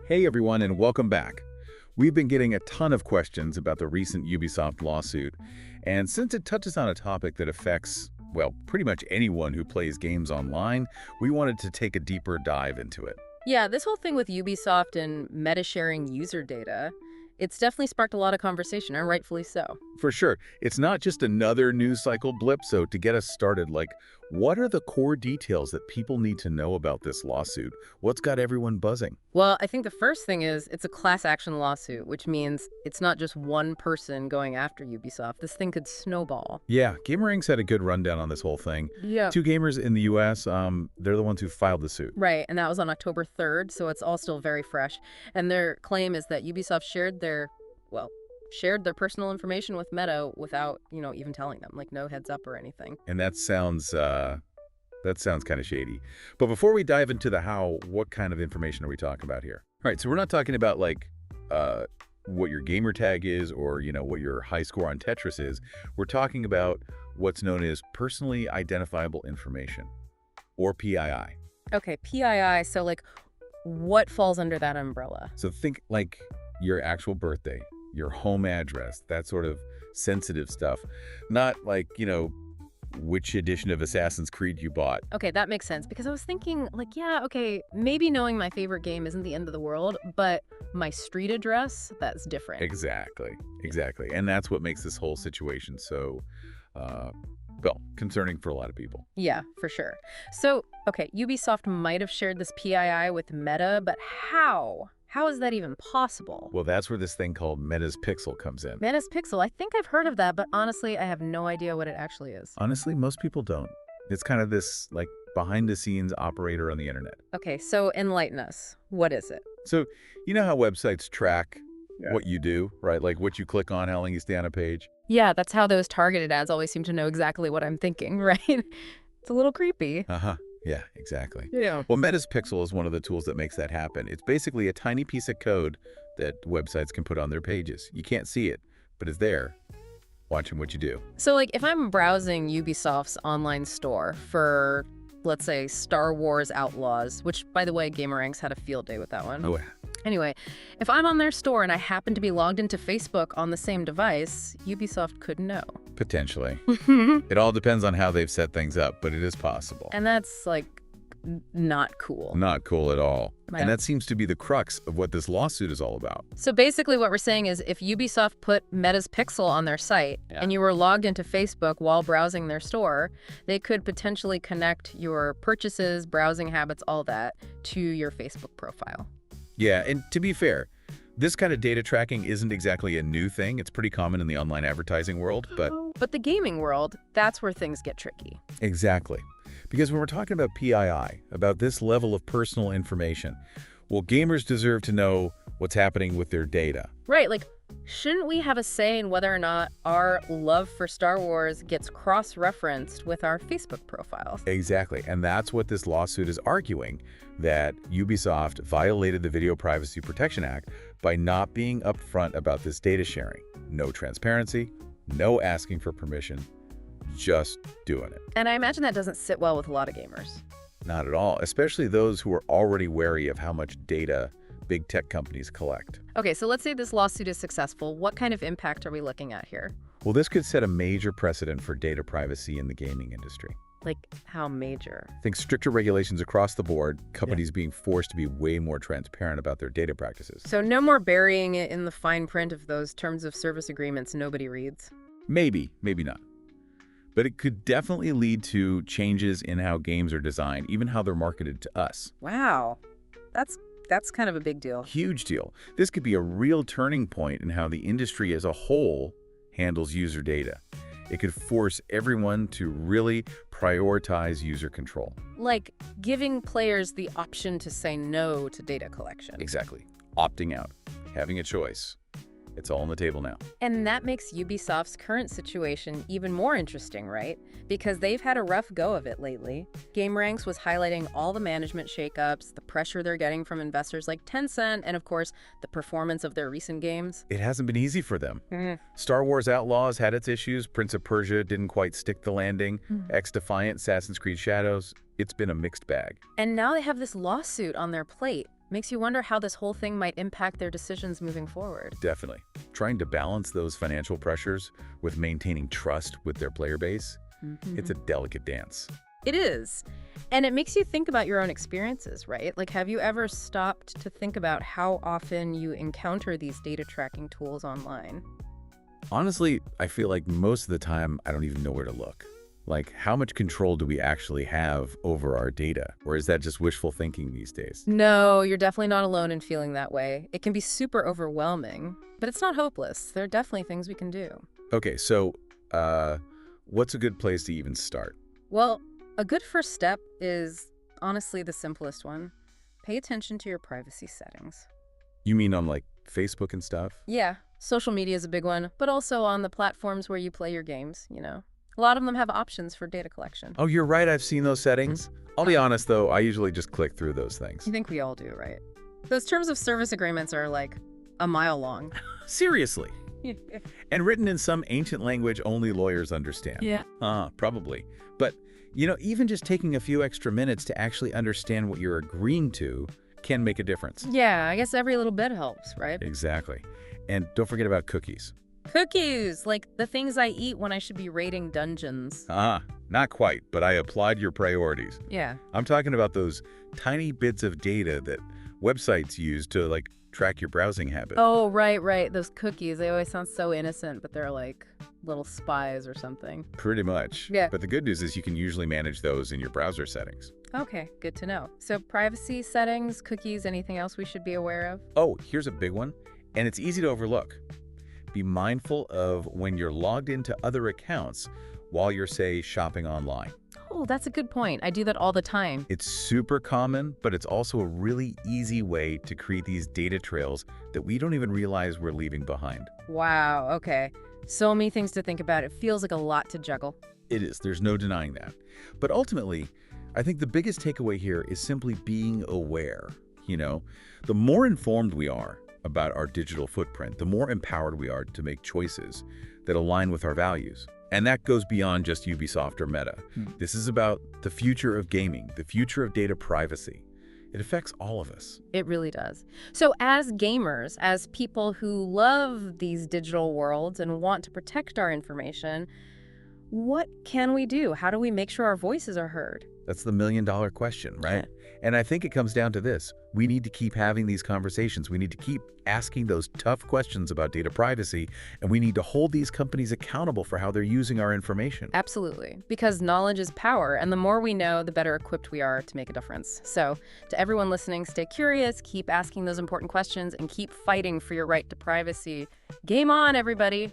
Hey everyone, and welcome back. We've been getting a ton of questions about the recent Ubisoft lawsuit, and since it touches on a topic that affects, well, pretty much anyone who plays games online, we wanted to take a deeper dive into it. Yeah, this whole thing with Ubisoft and meta sharing user data, it's definitely sparked a lot of conversation, and rightfully so. For sure, it's not just another news cycle blip, so to get us started, what are the core details that people need to know about this lawsuit? What's got everyone buzzing? Well, I think the first thing is it's a class action lawsuit, which means it's not just one person going after Ubisoft. This thing could snowball. Yeah, Gamerangs had a good rundown on this whole thing. Yeah. Two gamers in the US, they're the ones who filed the suit. Right, and that was on October 3rd, so it's all still very fresh. And their claim is that Ubisoft shared their personal information with Meta without, even telling them, like no heads up or anything. And that sounds kind of shady. But before we dive into the how, what kind of information are we talking about here? All right, so we're not talking about what your gamer tag is or, what your high score on Tetris is. We're talking about what's known as personally identifiable information, or PII. Okay, PII, so what falls under that umbrella? So think like your actual birthday, your home address, that sort of sensitive stuff. Not which edition of Assassin's Creed you bought. Okay, that makes sense because I was thinking yeah, okay, maybe knowing my favorite game isn't the end of the world, but my street address, that's different. Exactly. And that's what makes this whole situation so, concerning for a lot of people. Yeah, for sure. So, okay, Ubisoft might have shared this PII with Meta, but how? How is that even possible? Well, that's where this thing called Meta's Pixel comes in. Meta's Pixel, I think I've heard of that, but honestly, I have no idea what it actually is. Honestly, most people don't. It's kind of this, behind-the-scenes operator on the internet. Okay, so enlighten us. What is it? So, you know how websites track Yeah. what you do, right? Like what you click on, how long you stay on a page? Yeah, that's how those targeted ads always seem to know exactly what I'm thinking, right? It's a little creepy. Uh-huh. Yeah, exactly. Yeah. Well, Meta's Pixel is one of the tools that makes that happen. It's basically a tiny piece of code that websites can put on their pages. You can't see it, but it's there, watching what you do. So, if I'm browsing Ubisoft's online store for, let's say, Star Wars Outlaws, which, by the way, Gamerangs had a field day with that one. Oh, yeah. Anyway, if I'm on their store and I happen to be logged into Facebook on the same device, Ubisoft could know. Potentially. It all depends on how they've set things up, but it is possible. And that's, not cool. Not cool at all. Yeah. And that seems to be the crux of what this lawsuit is all about. So basically what we're saying is if Ubisoft put Meta's Pixel on their site and you were logged into Facebook while browsing their store, they could potentially connect your purchases, browsing habits, all that to your Facebook profile. Yeah, and to be fair, this kind of data tracking isn't exactly a new thing. It's pretty common in the online advertising world, but... But the gaming world, that's where things get tricky. Exactly. Because when we're talking about PII, about this level of personal information, well, gamers deserve to know what's happening with their data. Right, shouldn't we have a say in whether or not our love for Star Wars gets cross-referenced with our Facebook profiles? Exactly, and that's what this lawsuit is arguing, that Ubisoft violated the Video Privacy Protection Act by not being upfront about this data sharing. No transparency, no asking for permission, just doing it. And I imagine that doesn't sit well with a lot of gamers. Not at all, especially those who are already wary of how much data big tech companies collect. Okay, so let's say this lawsuit is successful. What kind of impact are we looking at here? Well, this could set a major precedent for data privacy in the gaming industry. How major? Think stricter regulations across the board, companies being forced to be way more transparent about their data practices. So no more burying it in the fine print of those terms of service agreements nobody reads? Maybe, maybe not. But it could definitely lead to changes in how games are designed, even how they're marketed to us. Wow. That's kind of a big deal. Huge deal. This could be a real turning point in how the industry as a whole handles user data. It could force everyone to really prioritize user control. Like giving players the option to say no to data collection. Exactly. Opting out, having a choice. It's all on the table now. And that makes Ubisoft's current situation even more interesting, right? Because they've had a rough go of it lately. Gamerangs was highlighting all the management shakeups, the pressure they're getting from investors like Tencent, and of course, the performance of their recent games. It hasn't been easy for them. Star Wars Outlaws had its issues. Prince of Persia didn't quite stick the landing. X-Defiant, Assassin's Creed Shadows. It's been a mixed bag. And now they have this lawsuit on their plate. Makes you wonder how this whole thing might impact their decisions moving forward. Definitely. Trying to balance those financial pressures with maintaining trust with their player base, it's a delicate dance. It is. And it makes you think about your own experiences, right? Like, have you ever stopped to think about how often you encounter these data tracking tools online? Honestly, I feel like most of the time I don't even know where to look. Like, how much control do we actually have over our data? Or is that just wishful thinking these days? No, you're definitely not alone in feeling that way. It can be super overwhelming, but it's not hopeless. There are definitely things we can do. Okay, so, what's a good place to even start? Well, a good first step is honestly the simplest one. Pay attention to your privacy settings. You mean on, like, Facebook and stuff? Yeah, social media is a big one, but also on the platforms where you play your games, you know. A lot of them have options for data collection. Oh, you're right, I've seen those settings. I'll be honest, though, I usually just click through those things. You think we all do, right? Those terms of service agreements are like a mile long. Seriously. And written in some ancient language only lawyers understand. Yeah. Probably. But, you know, even just taking a few extra minutes to actually understand what you're agreeing to can make a difference. Yeah, I guess every little bit helps, right? Exactly. And don't forget about cookies. Cookies, like the things I eat when I should be raiding dungeons. Not quite, but I applied your priorities. Yeah. I'm talking about those tiny bits of data that websites use to, like, track your browsing habits. Oh, right. Those cookies, they always sound so innocent, but they're like little spies or something. Pretty much. Yeah. But the good news is you can usually manage those in your browser settings. Okay, good to know. So privacy settings, cookies, anything else we should be aware of? Oh, here's a big one, and it's easy to overlook. Be mindful of when you're logged into other accounts while you're, say, shopping online. Oh, that's a good point. I do that all the time. It's super common, but it's also a really easy way to create these data trails that we don't even realize we're leaving behind. Wow, okay. So many things to think about. It feels like a lot to juggle. It is. There's no denying that. But ultimately, I think the biggest takeaway here is simply being aware. You know, the more informed we are about our digital footprint, the more empowered we are to make choices that align with our values. And that goes beyond just Ubisoft or Meta. This is about the future of gaming, the future of data privacy. It affects all of us. It really does. So as gamers, as people who love these digital worlds and want to protect our information, what can we do? How do we make sure our voices are heard? That's the million-dollar question, right? And I think it comes down to this. We need to keep having these conversations. We need to keep asking those tough questions about data privacy, and we need to hold these companies accountable for how they're using our information. Absolutely. Because knowledge is power, and the more we know, the better equipped we are to make a difference. So to everyone listening, stay curious, keep asking those important questions, and keep fighting for your right to privacy. Game on, everybody!